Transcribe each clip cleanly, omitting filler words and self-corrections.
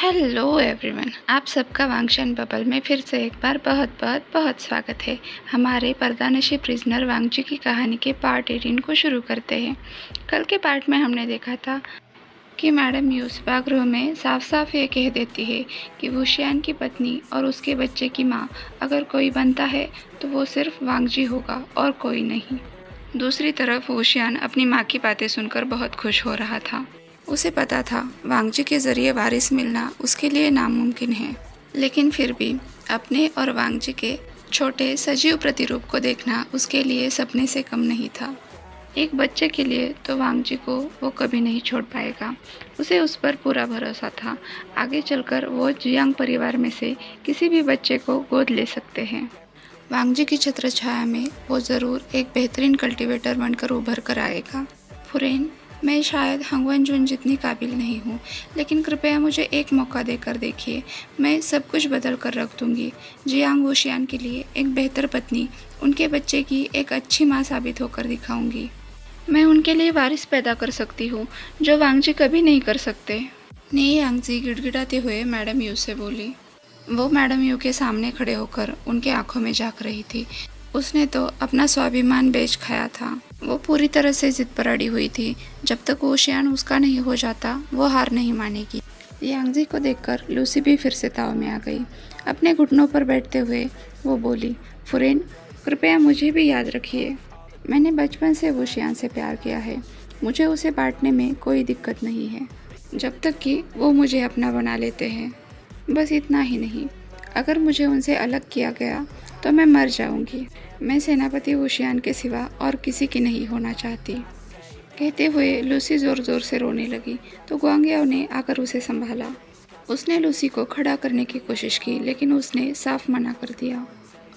Hello everyone, आप सबका वांगशन bubble में फिर से एक बार बहुत बहुत बहुत स्वागत है। हमारे पर्दानशी प्रिजनर वांगजी की कहानी के पार्ट 18 को शुरू करते हैं। कल के पार्ट में हमने देखा था कि मैडम यू सभागृह में साफ साफ ये कह देती है कि वुशियान की पत्नी और उसके बच्चे की माँ अगर कोई बनता है तो वो सिर्फ वांगजी होगा और कोई नहीं। दूसरी तरफ वुशियान अपनी माँ की बातें सुनकर बहुत खुश हो रहा था। उसे पता था वांगजी के ज़रिए वारिस मिलना उसके लिए नामुमकिन है, लेकिन फिर भी अपने और वांगजी के छोटे सजीव प्रतिरूप को देखना उसके लिए सपने से कम नहीं था। एक बच्चे के लिए तो वांगजी को वो कभी नहीं छोड़ पाएगा। उसे उस पर पूरा भरोसा था। आगे चलकर वो जियांग परिवार में से किसी भी बच्चे को गोद ले सकते हैं। वांगजी की छत्र छाया में वो ज़रूर एक बेहतरीन कल्टीवेटर बनकर उभर कर आएगा। फुरेन, मैं शायद हंगवन-जुन जितनी काबिल नहीं हूँ, लेकिन कृपया मुझे एक मौका देकर देखिए। मैं सब कुछ बदल कर रख दूँगी। जियांग वुशियान के लिए एक बेहतर पत्नी, उनके बच्चे की एक अच्छी माँ साबित होकर दिखाऊँगी। मैं उनके लिए वारिस पैदा कर सकती हूँ, जो वांगजी कभी नहीं कर सकते। नी यांगजी गिड़गिड़ाते हुए मैडम यू से बोली। वो मैडम यू के सामने खड़े होकर उनके आंखों में झाँक रही थी। उसने तो अपना स्वाभिमान बेच खाया था। वो पूरी तरह से जिद पर अड़ी हुई थी। जब तक वुशियान उसका नहीं हो जाता, वो हार नहीं मानेगी। यांगजी को देखकर लूसी भी फिर से ताव में आ गई। अपने घुटनों पर बैठते हुए वो बोली, फुरेन, कृपया मुझे भी याद रखिए। मैंने बचपन से वुशियान से प्यार किया है। मुझे उसे बांटने में कोई दिक्कत नहीं है, जब तक कि वो मुझे अपना बना लेते हैं। बस इतना ही नहीं, अगर मुझे उनसे अलग किया गया तो मैं मर जाऊंगी। मैं सेनापति वुशियान के सिवा और किसी की नहीं होना चाहती। कहते हुए लूसी ज़ोर ज़ोर से रोने लगी तो ग्वांगयाओ ने आकर उसे संभाला। उसने लूसी को खड़ा करने की कोशिश की, लेकिन उसने साफ मना कर दिया।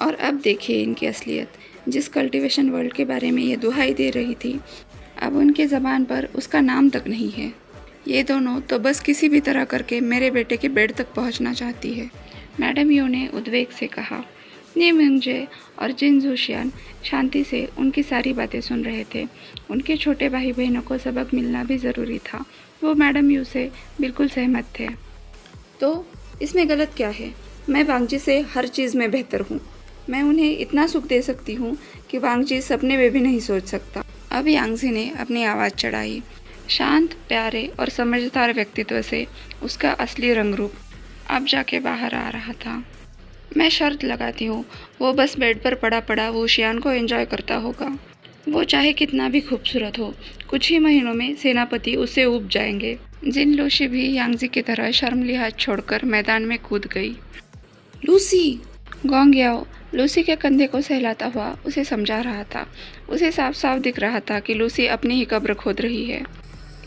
और अब देखिए इनकी असलियत। जिस कल्टीवेशन वर्ल्ड के बारे में ये दुहाई दे रही थी, अब उनके ज़बान पर उसका नाम तक नहीं है। ये दोनों तो बस किसी भी तरह करके मेरे बेटे के बेड तक पहुंचना चाहती है। मैडम यू ने उद्वेग से कहा। नी मिंगजे और जिन वुशियान शांति से उनकी सारी बातें सुन रहे थे। उनके छोटे भाई बहनों को सबक मिलना भी ज़रूरी था। वो मैडम यू से बिल्कुल सहमत थे। तो इसमें गलत क्या है? मैं वांगजी से हर चीज़ में बेहतर हूँ। मैं उन्हें इतना सुख दे सकती हूँ कि वांगजी सपने में भी नहीं सोच सकता। अब यांगजी ने अपनी आवाज़ चढ़ाई। शांत, प्यारे और समझदार व्यक्तित्व से उसका असली रंग रूप अब जाके बाहर आ रहा था। मैं शर्त लगाती हूँ, वो बस बेड पर पड़ा पड़ा वुशियान को एंजॉय करता होगा। वो चाहे कितना भी खूबसूरत हो, कुछ ही महीनों में सेनापति उसे ऊब जाएंगे। जिन लूसी भी यांगजी की तरह शर्मली हाथ छोड़कर मैदान में कूद गई। लूसी! ग्वांगयाओ लूसी के कंधे को सहलाता हुआ उसे समझा रहा था। उसे साफ साफ दिख रहा था कि लूसी अपनी ही कब्र खोद रही है।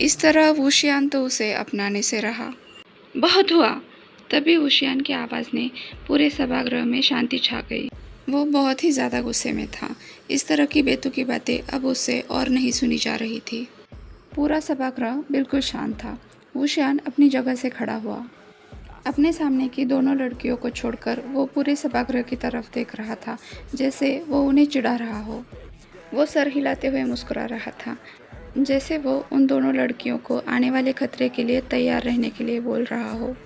इस तरह वुशियान तो उसे अपनाने से रहा। बहुत हुआ। तभी वुशियान की आवाज़ ने पूरे सभागृह में शांति छा गई। वो बहुत ही ज़्यादा गुस्से में था। इस तरह की बेतुकी बातें अब उससे और नहीं सुनी जा रही थी। पूरा सभागृह बिल्कुल शांत था। वुशियान अपनी जगह से खड़ा हुआ। अपने सामने की दोनों लड़कियों को छोड़कर वो पूरे सभागृह की तरफ देख रहा था, जैसे वो उन्हें चिढ़ा रहा हो। वो सर हिलाते हुए मुस्कुरा रहा था, जैसे वो उन दोनों लड़कियों को आने वाले खतरे के लिए तैयार रहने के लिए बोल रहा हो।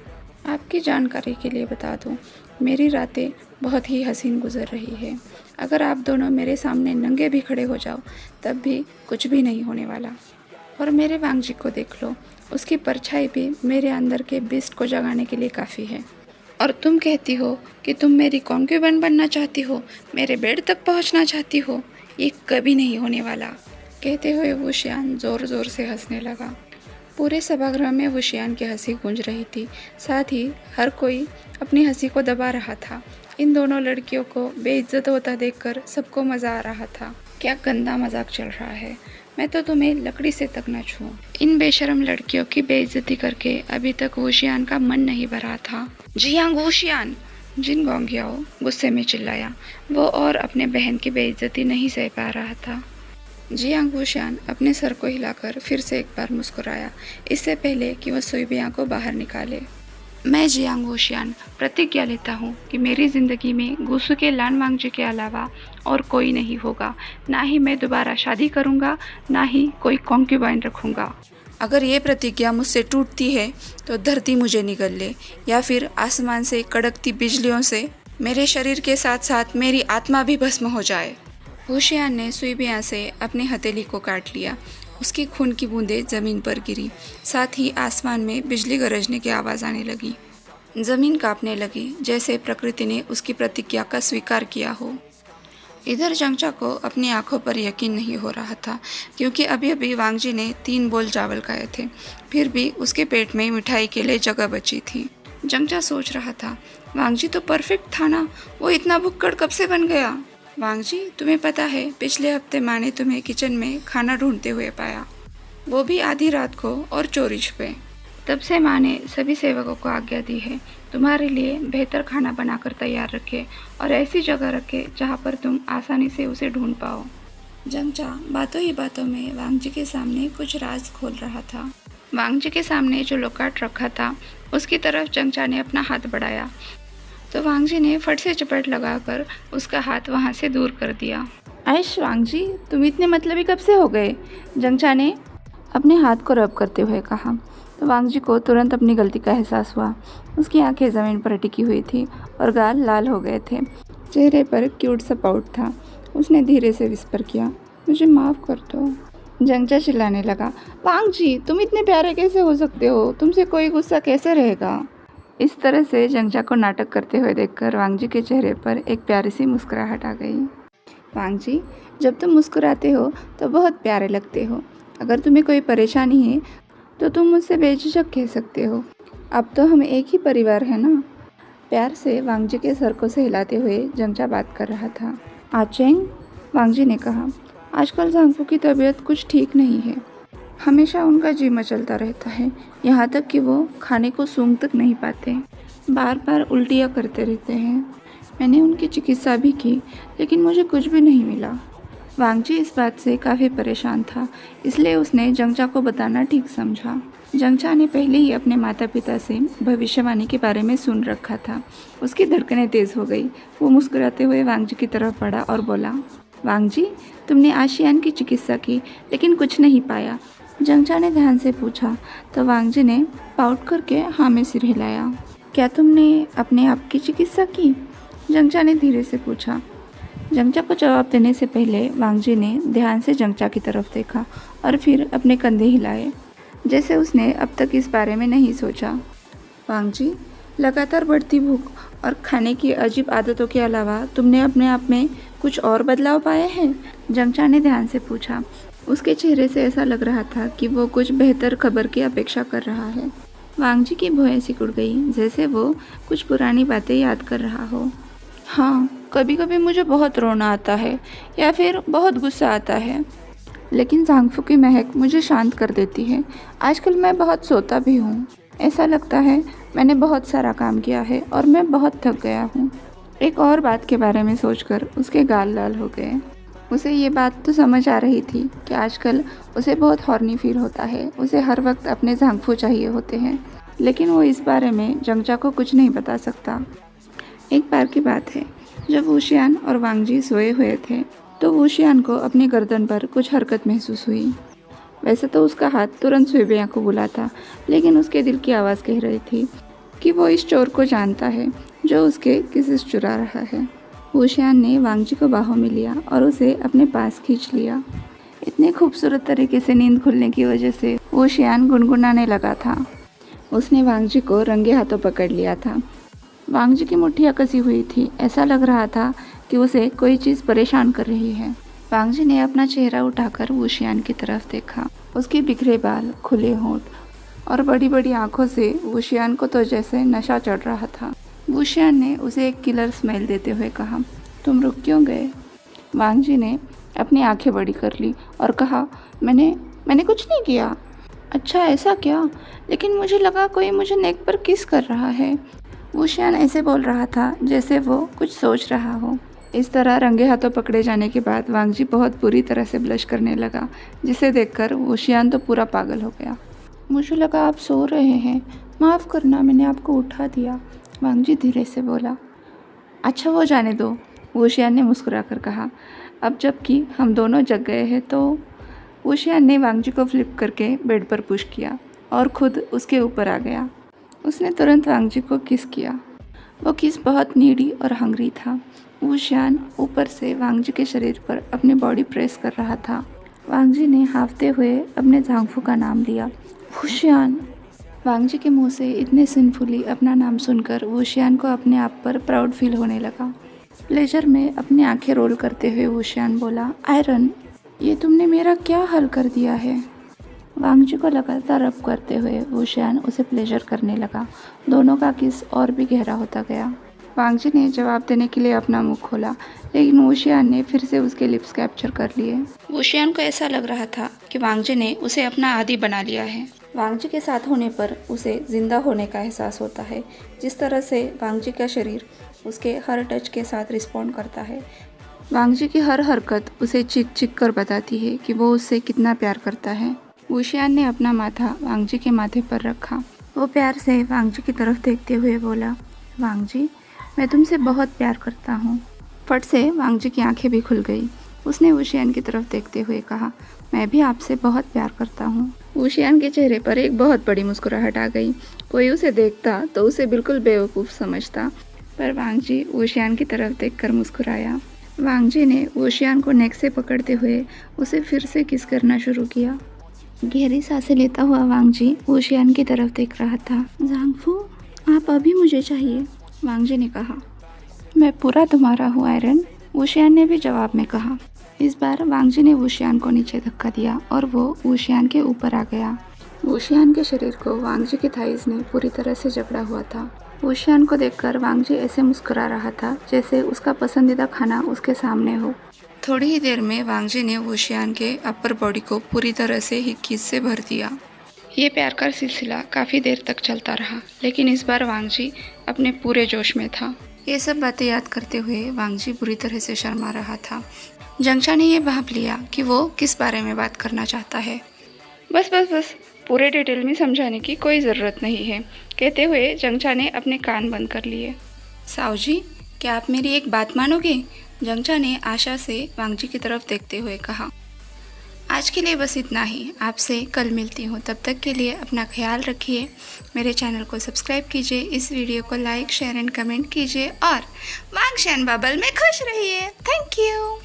आपकी जानकारी के लिए बता दूं, मेरी रातें बहुत ही हसीन गुजर रही है। अगर आप दोनों मेरे सामने नंगे भी खड़े हो जाओ, तब भी कुछ भी नहीं होने वाला। और मेरे वांगजी को देख लो, उसकी परछाई भी मेरे अंदर के बिस्ट को जगाने के लिए काफ़ी है। और तुम कहती हो कि तुम मेरी कॉन्क्यूबन बनना चाहती हो, मेरे बेड तक पहुंचना चाहती हो। ये कभी नहीं होने वाला। कहते हुए वुशियान ज़ोर ज़ोर से हंसने लगा। पूरे सभागृह में वुशियान की हंसी गूंज रही थी। साथ ही हर कोई अपनी हंसी को दबा रहा था। इन दोनों लड़कियों को बेइज्जत होता देखकर सबको मज़ा आ रहा था। क्या गंदा मजाक चल रहा है। मैं तो तुम्हें लकड़ी से तक न छूऊं। इन बेशरम लड़कियों की बेइज्जती करके अभी तक वुशियान का मन नहीं भरा था। जियांग वुशियान! जिन ग्वांगयाओ गुस्से में चिल्लाया। वो और अपने बहन की बेइज्जती नहीं सह पा रहा था। जियांग वुशियान अपने सर को हिलाकर फिर से एक बार मुस्कुराया, इससे पहले कि वह सुइबिया को बाहर निकाले। मैं जियांग वुशियान प्रतिज्ञा लेता हूँ कि मेरी ज़िंदगी में गुसुके लान वांगजी के अलावा और कोई नहीं होगा। ना ही मैं दोबारा शादी करूँगा, ना ही कोई कॉन्क्यूबाइन रखूँगा। अगर ये प्रतिज्ञा मुझसे टूटती है तो धरती मुझे निगल ले, या फिर आसमान से कड़कती बिजलियों से मेरे शरीर के साथ साथ मेरी आत्मा भी भस्म हो जाए। होशियान ने सुई से अपनी हथेली को काट लिया। उसकी खून की बूंदें जमीन पर गिरी, साथ ही आसमान में बिजली गरजने की आवाज़ आने लगी। जमीन कांपने लगी, जैसे प्रकृति ने उसकी प्रतिज्ञा का स्वीकार किया हो। इधर जंगचा को अपनी आंखों पर यकीन नहीं हो रहा था, क्योंकि अभी अभी वांगजी ने 3 बोल चावल खाए थे। फिर भी उसके पेट में मिठाई के लिए जगह बची थी। जंगचा सोच रहा था, वांगजी तो परफेक्ट था ना, वो इतना भुक्कड़ कब से बन गया। वांगजी, तुम्हें पता है पिछले हफ्ते माँ ने तुम्हें किचन में खाना ढूंढते हुए पाया, वो भी आधी रात को और चोरी छुपे। तब से माँ ने सभी सेवकों को आज्ञा दी है, तुम्हारे लिए बेहतर खाना बनाकर तैयार रखे और ऐसी जगह रखे जहाँ पर तुम आसानी से उसे ढूंढ पाओ। जंगचा बातों ही बातों में वांगजी के सामने कुछ राज खोल रहा था। वांगजी के सामने जो लोकाट रखा था उसकी तरफ जंगचा ने अपना हाथ बढ़ाया तो वांगजी ने फट से चपेट लगाकर उसका हाथ वहाँ से दूर कर दिया। ऐश वांगजी, तुम इतने मतलबी कब से हो गए? जंगचा ने अपने हाथ को रब करते हुए कहा। तो वांगजी को तुरंत अपनी गलती का एहसास हुआ। उसकी आंखें ज़मीन पर टिकी हुई थी और गाल लाल हो गए थे। चेहरे पर क्यूट सा पाउट था। उसने धीरे से विस्पर किया, मुझे माफ़ कर दो। जंगचा चिल्लाने लगा, वांगजी, तुम इतने प्यारे कैसे हो सकते हो? तुमसे कोई गुस्सा कैसे रहेगा? इस तरह से जंगचा को नाटक करते हुए देखकर वांगजी के चेहरे पर एक प्यारी सी मुस्कुराहट आ गई। वांगजी, जब तुम मुस्कुराते हो तो बहुत प्यारे लगते हो। अगर तुम्हें कोई परेशानी है तो तुम मुझसे बेझिझक कह सकते हो। अब तो हम एक ही परिवार है ना। प्यार से वांगजी के सर को सहलाते हुए जंगचा बात कर रहा था। आचेंग, वांगजी ने कहा, आजकल झांगफू की तबीयत कुछ ठीक नहीं है। हमेशा उनका जी मचलता रहता है, यहाँ तक कि वो खाने को सूंघ तक नहीं पाते। बार बार उल्टियाँ करते रहते हैं। मैंने उनकी चिकित्सा भी की, लेकिन मुझे कुछ भी नहीं मिला। वांगजी इस बात से काफ़ी परेशान था, इसलिए उसने जंगचा को बताना ठीक समझा। जंगचा ने पहले ही अपने माता पिता से भविष्यवाणी के बारे में सुन रखा था। उसकी धड़कनें तेज़ हो गई। वो मुस्कुराते हुए वांगजी की तरफ बढ़ा और बोला, वांगजी, तुमने आशियान की चिकित्सा की लेकिन कुछ नहीं पाया? जंगचा ने ध्यान से पूछा तो वांगजी ने पाउट करके हाँ में सिर हिलाया। क्या तुमने अपने आप की चिकित्सा की? जंगचा ने धीरे से पूछा। जंगचा को जवाब देने से पहले वांगजी ने ध्यान से जंगचा की तरफ देखा और फिर अपने कंधे हिलाए, जैसे उसने अब तक इस बारे में नहीं सोचा। वांगजी, लगातार बढ़ती भूख और खाने की अजीब आदतों के अलावा तुमने अपने आप में कुछ और बदलाव पाए हैं? जंगचा ने ध्यान से पूछा। उसके चेहरे से ऐसा लग रहा था कि वो कुछ बेहतर खबर की अपेक्षा कर रहा है। वांगजी की भौहें सिकुड़ गई, जैसे वो कुछ पुरानी बातें याद कर रहा हो। हाँ, कभी कभी मुझे बहुत रोना आता है या फिर बहुत गुस्सा आता है, लेकिन झांगफू की महक मुझे शांत कर देती है। आजकल मैं बहुत सोता भी हूँ। ऐसा लगता है मैंने बहुत सारा काम किया है और मैं बहुत थक गया हूँ। एक और बात के बारे में सोचकर उसके गाल लाल हो गए। उसे ये बात तो समझ आ रही थी कि आजकल उसे बहुत हॉर्नी फील होता है। उसे हर वक्त अपने झांगफू चाहिए होते हैं, लेकिन वो इस बारे में जंगचा को कुछ नहीं बता सकता। एक बार की बात है, जब वुशियान और वांगजी सोए हुए थे तो वुशियान को अपनी गर्दन पर कुछ हरकत महसूस हुई। वैसे तो उसका हाथ तुरंत सुइबिया को बुलाता, लेकिन उसके दिल की आवाज़ कह रही थी कि वो इस चोर को जानता है जो उसके किसिस चुरा रहा है। वुशियान ने वांगजी को बाहों में लिया और उसे अपने पास खींच लिया। इतने खूबसूरत तरीके से नींद खुलने की वजह से वुशियान गुनगुनाने लगा था। उसने वांगजी को रंगे हाथों पकड़ लिया था। वांगजी की मुट्ठियाँ कसी हुई थी। ऐसा लग रहा था कि उसे कोई चीज़ परेशान कर रही है। वांगजी ने अपना चेहरा उठाकर वुशियान की तरफ देखा। उसके बिखरे बाल, खुले होंठ और बड़ी बड़ी आंखों से वुशियान को तो जैसे नशा चढ़ रहा था। वुशियान ने उसे एक किलर स्माइल देते हुए कहा, तुम रुक क्यों गए? वांगजी ने अपनी आंखें बड़ी कर ली और कहा, मैंने कुछ नहीं किया। अच्छा, ऐसा क्या? लेकिन मुझे लगा कोई मुझे नेक पर किस कर रहा है। वुशियान ऐसे बोल रहा था जैसे वो कुछ सोच रहा हो। इस तरह रंगे हाथों पकड़े जाने के बाद वांगजी बहुत बुरी तरह से ब्लश करने लगा, जिसे देखकर वुशियान तो पूरा पागल हो गया। मुझे लगा आप सो रहे हैं, माफ़ करना, मैंने आपको उठा दिया, वांगजी धीरे से बोला। अच्छा, वो जाने दो, वुशियान ने मुस्कुरा कर कहा। अब जबकि हम दोनों जग गए हैं तो वुशियान ने वांगजी को फ्लिप करके बेड पर पुश किया और खुद उसके ऊपर आ गया। उसने तुरंत वांगजी को किस किया। वो किस बहुत नीडी और हंग्री था। वुशियान ऊपर से वांगजी के शरीर पर अपनी बॉडी प्रेस कर रहा था। वांगजी ने हाफते हुए अपने झांगफू का नाम लिया, वुशियान। वांगजी के मुंह से इतने सिंफुली अपना नाम सुनकर वुशियान को अपने आप पर प्राउड फील होने लगा। प्लेजर में अपनी आंखें रोल करते हुए वुशियान बोला, आयरन, ये तुमने मेरा क्या हाल कर दिया है। वांगजी को लगातार रब करते हुए वुशियान उसे प्लेजर करने लगा। दोनों का किस और भी गहरा होता गया। वांगजी ने जवाब देने के लिए अपना मुंह खोला, लेकिन वुशियान ने फिर से उसके लिप्स कैप्चर कर लिए। वुशियान को ऐसा लग रहा था कि वांगजी ने उसे अपना आदी बना लिया है। वांगजी के साथ होने पर उसे जिंदा होने का एहसास होता है। जिस तरह से वांगजी का शरीर उसके हर टच के साथ रिस्पॉन्ड करता है। वांगजी की हर हरकत उसे चिक चिक कर बताती है कि वो उससे कितना प्यार करता है। वुशियान ने अपना माथा वांगजी के माथे पर रखा। वो प्यार से वांगजी की तरफ देखते हुए बोला, वांगजी, मैं तुमसे बहुत प्यार करता हूँ। फट से वांगजी की आंखें भी खुल गई। उसने वुशियान की तरफ देखते हुए कहा, मैं भी आपसे बहुत प्यार करता हूँ। वुशियान के चेहरे पर एक बहुत बड़ी मुस्कुराहट आ गई। कोई उसे देखता तो उसे बिल्कुल बेवकूफ़ समझता, पर वांगजी वुशियान की तरफ देखकर मुस्कुराया। वांगजी ने वुशियान को नेक से पकड़ते हुए उसे फिर से किस करना शुरू किया। गहरी सांसें लेता हुआ वांगजी वुशियान की तरफ देख रहा था। झांगफू, आप अभी मुझे चाहिए, वांगजी ने कहा। मैं पूरा तुम्हारा हूँ आयरन, वुशियान ने भी जवाब में कहा। इस बार वांगजी ने वुशियान को नीचे धक्का दिया और वो वुशियान के ऊपर आ गया। वुशियान के शरीर को वांगजी की थाइस ने पूरी तरह से जकड़ा हुआ था। वुशियान को देखकर वांगजी ऐसे मुस्कुरा रहा था जैसे उसका पसंदीदा खाना उसके सामने हो। थोड़ी ही देर में वांगजी ने वुशियान के अपर बॉडी को पूरी तरह से ही किस से भर दिया। ये प्यार का सिलसिला काफ़ी देर तक चलता रहा, लेकिन इस बार वांगजी अपने पूरे जोश में था। ये सब बातें याद करते हुए वांगजी बुरी तरह से शर्मा रहा था। जंगचा ने यह भांप लिया कि वो किस बारे में बात करना चाहता है। बस पूरे डिटेल में समझाने की कोई ज़रूरत नहीं है, कहते हुए जंगचा ने अपने कान बंद कर लिए। साओजी, क्या आप मेरी एक बात मानोगे? जंगचा ने आशा से वांगजी की तरफ देखते हुए कहा। आज के लिए बस इतना ही। आपसे कल मिलती हूँ। तब तक के लिए अपना ख्याल रखिए। मेरे चैनल को सब्सक्राइब कीजिए, इस वीडियो को लाइक, शेयर एंड कमेंट कीजिए और वांगशन बबल में खुश रहिए। Thank you.